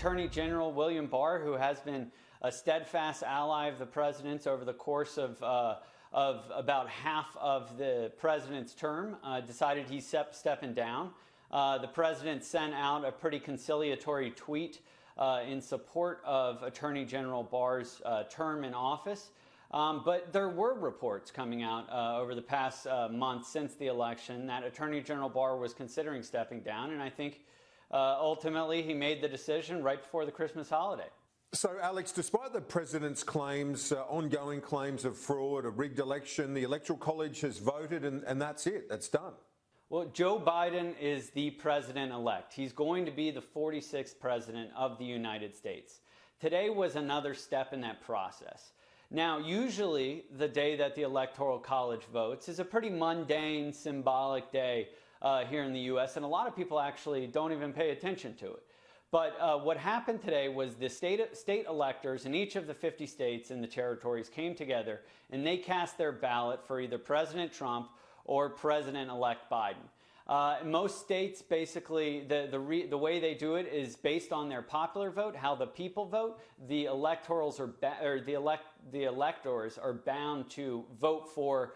Attorney General William Barr, who has been a steadfast ally of the president's over the course of about half of the president's term, decided he's stepping down. The president sent out a pretty conciliatory tweet in support of Attorney General Barr's term in office. But there were reports coming out over the past month since the election that Attorney General Barr was considering stepping down, and I think ultimately he made the decision right before the Christmas holiday. So, Alex, despite the president's claims, ongoing claims of fraud, a rigged election, the Electoral College has voted and that's it. That's done. Well, Joe Biden is the president-elect. He's going to be the 46th president of the United States. Today was another step in that process. Now, usually the day that the Electoral College votes is a pretty mundane, symbolic day here in the U.S., and a lot of people actually don't even pay attention to it. But what happened today was the state electors in each of the 50 states and the territories came together and they cast their ballot for either President Trump or President-elect Biden. Most states, basically, the way they do it is based on their popular vote, how the people vote. The electors are bound to vote for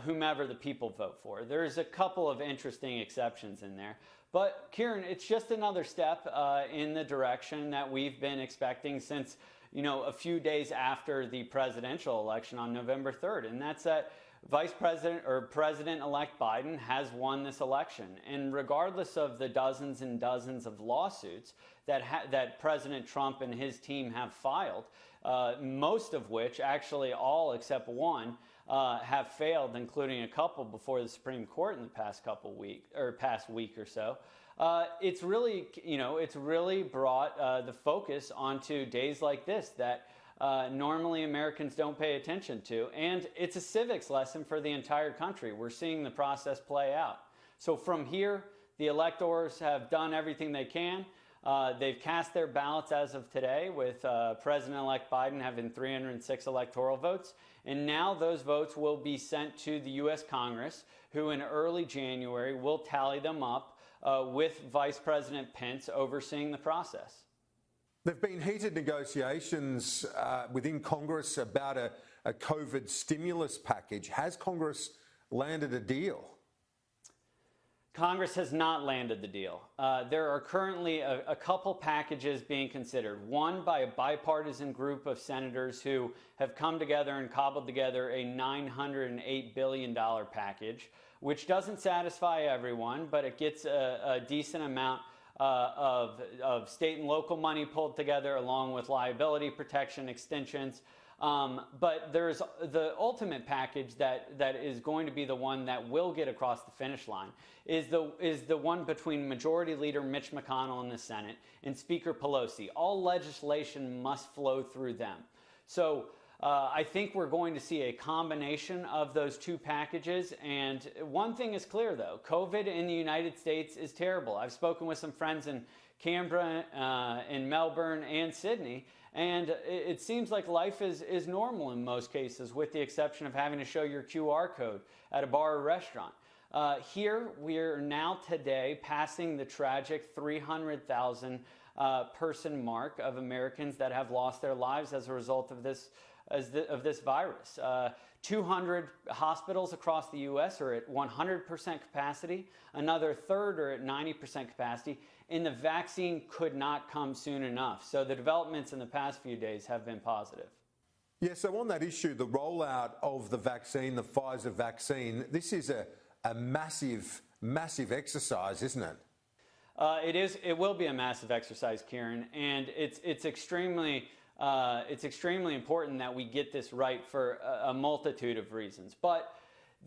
whomever the people vote for. There's a couple of interesting exceptions in there. But, Kieran, it's just another step in the direction that we've been expecting since, a few days after the presidential election on November 3rd. And that's that Vice President or President-elect Biden has won this election. And regardless of the dozens and dozens of lawsuits that President Trump and his team have filed, most of which, actually all except one, have failed, including a couple before the Supreme Court in the past week or so. It's really brought the focus onto days like this that normally Americans don't pay attention to, and it's a civics lesson for the entire country. We're seeing the process play out. So from here, the electors have done everything they can. They've cast their ballots as of today, with President-elect Biden having 306 electoral votes. And now those votes will be sent to the U.S. Congress, who in early January will tally them up with Vice President Pence overseeing the process. There have been heated negotiations within Congress about a COVID stimulus package. Has Congress landed a deal? Congress has not landed the deal. There are currently a couple packages being considered. One by a bipartisan group of senators who have come together and cobbled together a $908 billion package, which doesn't satisfy everyone, but it gets a decent amount of state and local money pulled together, along with liability protection extensions. But there's the ultimate package that is going to be the one that will get across the finish line is the one between Majority Leader Mitch McConnell in the Senate and Speaker Pelosi. All legislation must flow through them. So I think we're going to see a combination of those two packages. And one thing is clear, though. COVID in the United States is terrible. I've spoken with some friends in Canberra, in Melbourne, and Sydney. And it seems like life is normal in most cases, with the exception of having to show your QR code at a bar or restaurant. Here, we're now today passing the tragic 300,000 person mark of Americans that have lost their lives as a result of this virus. 200 hospitals across the U.S. are at 100% capacity. Another third are at 90% capacity. And the vaccine could not come soon enough. So the developments in the past few days have been positive. Yeah, so on that issue, the rollout of the vaccine, the Pfizer vaccine, this is a massive, massive exercise, isn't it? It is. It will be a massive exercise, Kieran, and it's extremely important that we get this right for a multitude of reasons. But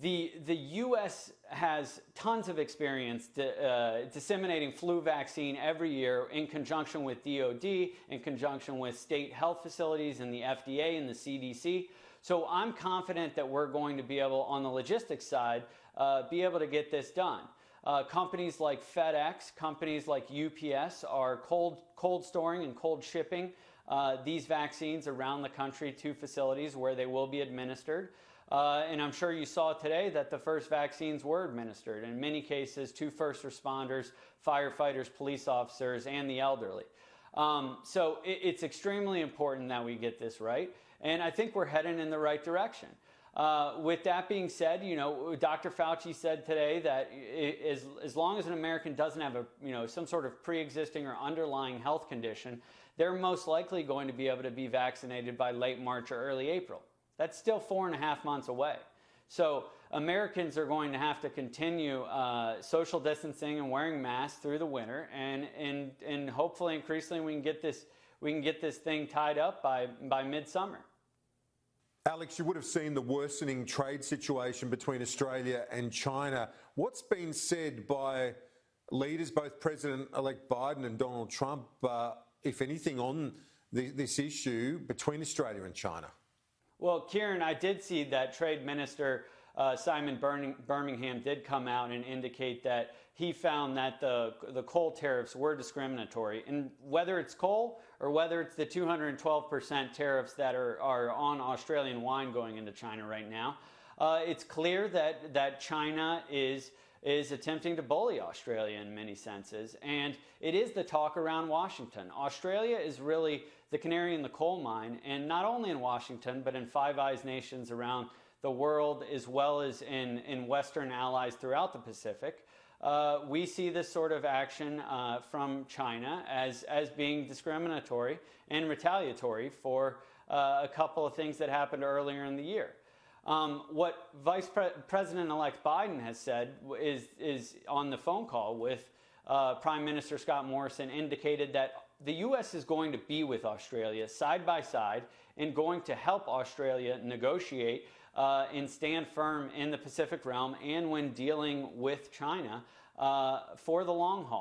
the U.S. has tons of experience disseminating flu vaccine every year in conjunction with DOD, in conjunction with state health facilities and the FDA and the CDC. So I'm confident that we're going to be able, on the logistics side, be able to get this done. Companies like FedEx, companies like UPS are cold storing and cold shipping these vaccines around the country to facilities where they will be administered. And I'm sure you saw today that the first vaccines were administered, in many cases to first responders, firefighters, police officers, and the elderly. So it's extremely important that we get this right, and I think we're heading in the right direction. With that being said, Dr. Fauci said today that as long as an American doesn't have some sort of pre-existing or underlying health condition, they're most likely going to be able to be vaccinated by late March or early April. That's still 4.5 months away. So Americans are going to have to continue social distancing and wearing masks through the winter, and hopefully, increasingly, we can get this thing tied up by midsummer. Alex, you would have seen the worsening trade situation between Australia and China. What's been said by leaders, both President-elect Biden and Donald Trump, if anything, on this issue between Australia and China? Well, Kieran, I did see that Trade Minister Simon Birmingham did come out and indicate that he found that the coal tariffs were discriminatory. And whether it's coal or whether it's the 212% tariffs that are on Australian wine going into China right now, it's clear that China is attempting to bully Australia in many senses. And it is the talk around Washington. Australia is really the canary in the coal mine, and not only in Washington, but in Five Eyes nations around the world, as well as in Western allies throughout the Pacific. We see this sort of action from China as being discriminatory and retaliatory for a couple of things that happened earlier in the year. What President-elect Biden has said is on the phone call with Prime Minister Scott Morrison, indicated that the U.S. is going to be with Australia side by side and going to help Australia negotiate and stand firm in the Pacific realm and when dealing with China for the long haul.